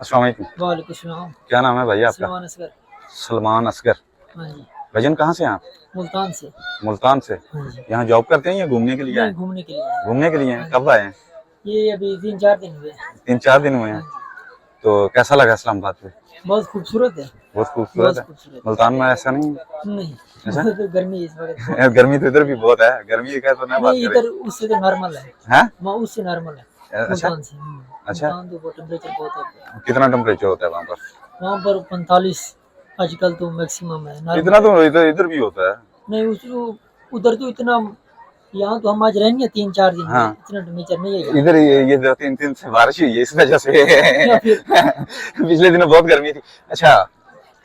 अस्सलाम वालेकुम। वालेकुम सलाम। क्या नाम है भाई आपका? सलमान असगर। सलमान असगर। हाँ जी। भजन कहाँ से हैं आप? मुल्तान से। मुल्तान से। हाँ जी। यहाँ जॉब करते हैं या घूमने के लिए आए? नहीं, घूमने के लिए आए। घूमने के लिए हैं। हाँ कब जी। आए हैं? ये अभी 3-4 दिन हुए। 3-4 दिन हुए हाँ हैं। जी। तो कैसा लगा इस्लामाबाद पे? बहुत खूबसूरत है। बहुत खूबसूरत बहुत है। खूबसूरत। मुल्तान में ऐसा नहीं है? नहीं, ऐसा? तो गर्मी इस वक्त बहुत है। गर्मी तो इधर भी बहुत है। गर्मी का तो ना बात नहीं, करें। इधर उससे तो नॉर्मल है। हैं? वहाँ उससे नॉर्मल है। अच्छा मुल्तान से। अच्छा। मुल्तान तो बहुत टेम्परेचर बहुत है। कितना टेम्परेचर होता है वहाँ पर? वहाँ पर 45 आजकल तो मैक्सिमम है, इतना नॉर्मल। तो इधर इधर भी होता है। नहीं, उधर तो इतना। यहाँ तो हम आज रहेंगे 3-4 दिन हुए, हाँ इतना टेम्परेचर नहीं है यहाँ। इधर ये 2-3 दिन से बारिश हुई है इस वजह से। या फिर पिछले दिनों बहुत गर्मी थी। अच्छा,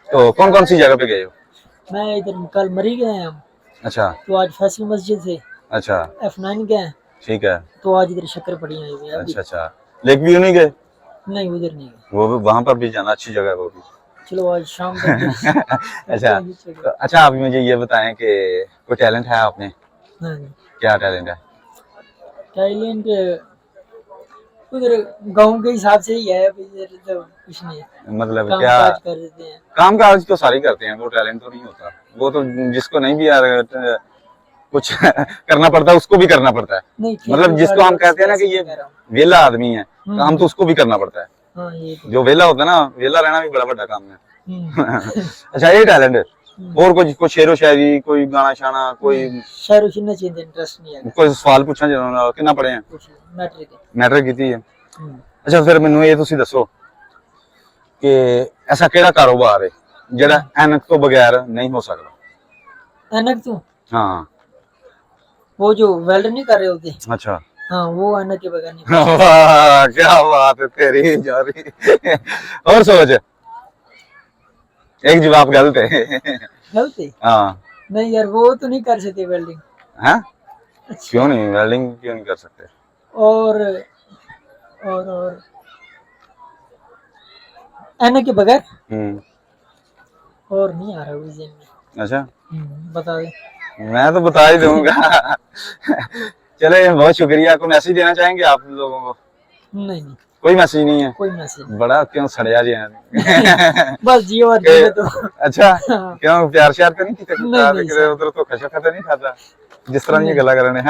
तो कौन कौन सी जगह पे गए हो? मैं इधर कल मरी गए हैं हम। अच्छा तो आज फैसल मस्जिद से अच्छा। F9 गए। ठीक है। तो आज इधर शक्कर पड़ी आई हुई है अभी। अच्छा अच्छा। लेक व्यू नहीं गए? नहीं, उधर नहीं गए। वो भी वहां पर भी जाना, अच्छी जगह है वो भी। चलो आज शाम तक अच्छा तो अच्छा, आप मुझे ये बताएं कि कोई टैलेंट है आपने? हाँ जी। क्या टैलेंट है? थाईलैंड उधर गांव के हिसाब से ही है, अभी इधर तो कुछ नहीं है। मतलब काम क्या? काज कर देते हैं। काम काज तो सारे करते हैं, वो टैलेंट तो नहीं होता। वो तो जिसको नहीं भी यार कुछ करना पड़ता है उसको भी करना पड़ता है। नहीं, मतलब जिसको हम कहते हैं ना कि ये वेला आदमी है, काम तो उसको भी करना पड़ता है। हाँ, ये तो। जो वेला होता है ना, वेला रहना भी बड़ा बड़ा काम है। हम्म। अच्छा, ये टैलेंट है। और कोई शेरो शायरी, कोई गाना शाना, कोई शायरी सुनना चाहिए, इंटरेस्ट नहीं है। कोई सवाल पूछना चाहना कितना पढ़े हैं? कुछ मैटर के। मैटर ਕੀਤੀ है। हम्म। अच्छा फिर ਮੈਨੂੰ ਇਹ ਤੁਸੀਂ ਦੱਸੋ ਕਿ ਐਸਾ ਕਿਹੜਾ ਕਾਰੋਬਾਰ ਹੈ ਜਿਹੜਾ ਐਨਕ ਤੋਂ ਬਗੈਰ ਨਹੀਂ ਹੋ ਸਕਦਾ? ऐनक तो हाँ। वो जो वेल्ड नहीं कर रहे होते। अच्छा। हाँ, वो ऐनक के बगैर नहीं। वाह क्या बात है तेरी जारी। और सोच, एक जवाब गलत है। गलत है। हाँ। नहीं यार, वो तो नहीं कर सकते वेल्डिंग। हाँ? अच्छा। क्यों नहीं, वेल्डिंग क्यों नहीं कर सकते? और और ऐनक के बगैर और नहीं आ रहा है ज़हन में। अच्छा, बता दे। मैं तो बता ही दूंगा। चले, बहुत शुक्रिया। को मैसेज देना चाहेंगे आप लोगों को? नहीं नहीं, कोई मैसेज नहीं है? कोई मैसेज नहीं। बड़ा क्यों सड़िया जी है? बस जियो और जियो तो। अच्छा, हाँ। क्यों प्यार श्यार तो नहीं किया? नहीं सर। उधर तो खशा खाता नहीं खाता जिस तरह ये नहीं। गला करने।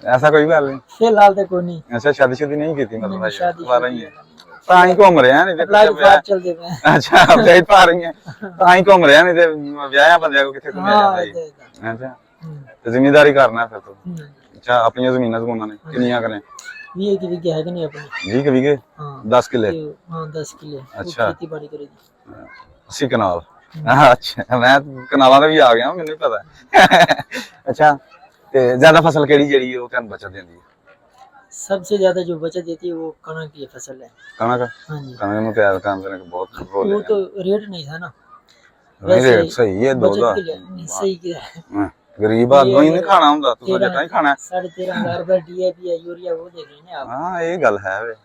ऐसा कोई गल नहीं? फिलहाल तो कोई नहीं। अच्छा, शादी शुदी नहीं की थी मतलब? नहीं, भाई शादी दोबारा ही है। ਤਾਂ ਹੀ ਘੁੰਮ ਰਿਹਾ ਨਹੀਂ ਤੇ अप्लाई ਕਿੱਥੇ फार ਵਿਆਹ? चल दे मैं। ਅੱਛਾ, ਵਿਆਹ ਪਾ ਰਹੀ ਹੈ ਤਾਂ ਹੀ ਘੁੰਮ ਰਿਹਾ ਨਹੀਂ ਤੇ ਵਿਆਹਿਆ ਬੰਦਿਆਂ ਕੋ ਕਿੱਥੇ ਘੁੰਮਿਆ ਜਾਂਦਾ हाँ, ਜੀ? इधर। ਅੱਛਾ, ਤੇ ਜ਼ਿੰਮੇਵਾਰੀ ਕਰਨਾ ਫਿਰ ਤੋਂ। हम्म। ਅੱਛਾ, ਆਪਣੀਆਂ ਜ਼ਮੀਨਾਂ ਜ਼ਮੂਨਾਂ ਨੇ ਕਿੰਨੀਆਂ ਕਰੇ? ये की भी है कि नहीं अपनी? 20 के बीघे? हाँ। 10 किले? हाँ, 10 किले। वो अच्छा। खेती बाड़ी करेगी। 80 ਕਨਾਲ। ਅੱਛਾ, ਮੈਂ ਕਨਾਲਾਂ ਦਾ ਵੀ ਆ ਗਿਆ, ਮੈਨੂੰ ਨਹੀਂ ਪਤਾ। ਅੱਛਾ, ਤੇ ਜ਼ਿਆਦਾ ਫਸਲ ਕਿਹੜੀ ਜਿਹੜੀ ਉਹ ਤੁਹਾਨੂੰ ਬਚਤ ਦਿੰਦੀ ਹੈ? सबसे ज्यादा जो बचत देती है वो कनक की फसल है। ਕਣਕ? हाँ जी। ਕਣਕ ਨੂੰ ਤਿਆਰ ਕਰਨ ਦੇ ਬਹੁਤ ਰੋਲ वो ਹੈ। तो रेट नहीं था ना। ਨਹੀਂ ਰੇਟ ਸਹੀ ਹੈ, 2 बचत ਦਾ। के लिए नहीं, सही किया है। गरीब आदमी ने खाना ਹੁੰਦਾ, ਤੁਸੀਂ ਜੱਟਾਂ ਹੀ ਖਾਣਾ। 13,500 रुपए DAP है, यूरिया वो देख लेना आप। हाँ, ये गल है वे।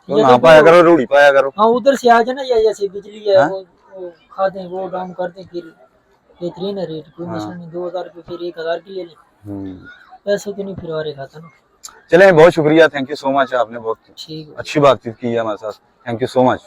तो ये ना तो पाया करो, रूढ़ी पाया करो। हाँ, उधर से आ जाए ना, या जैसे बिजली है हाँ? वो खाते हैं, वो डाउन करते हैं, फिर बेहतरीन है रेट, कोई हाँ। मसला नहीं। 2,000 रुपये फिर 1,000 की ले लें, पैसे तो नहीं फिर वारे खाता ना। चले, बहुत शुक्रिया, थैंक यू सो मच। आपने बहुत ठीक है। अच्छी बातचीत की है हमारे साथ। Thank you so much.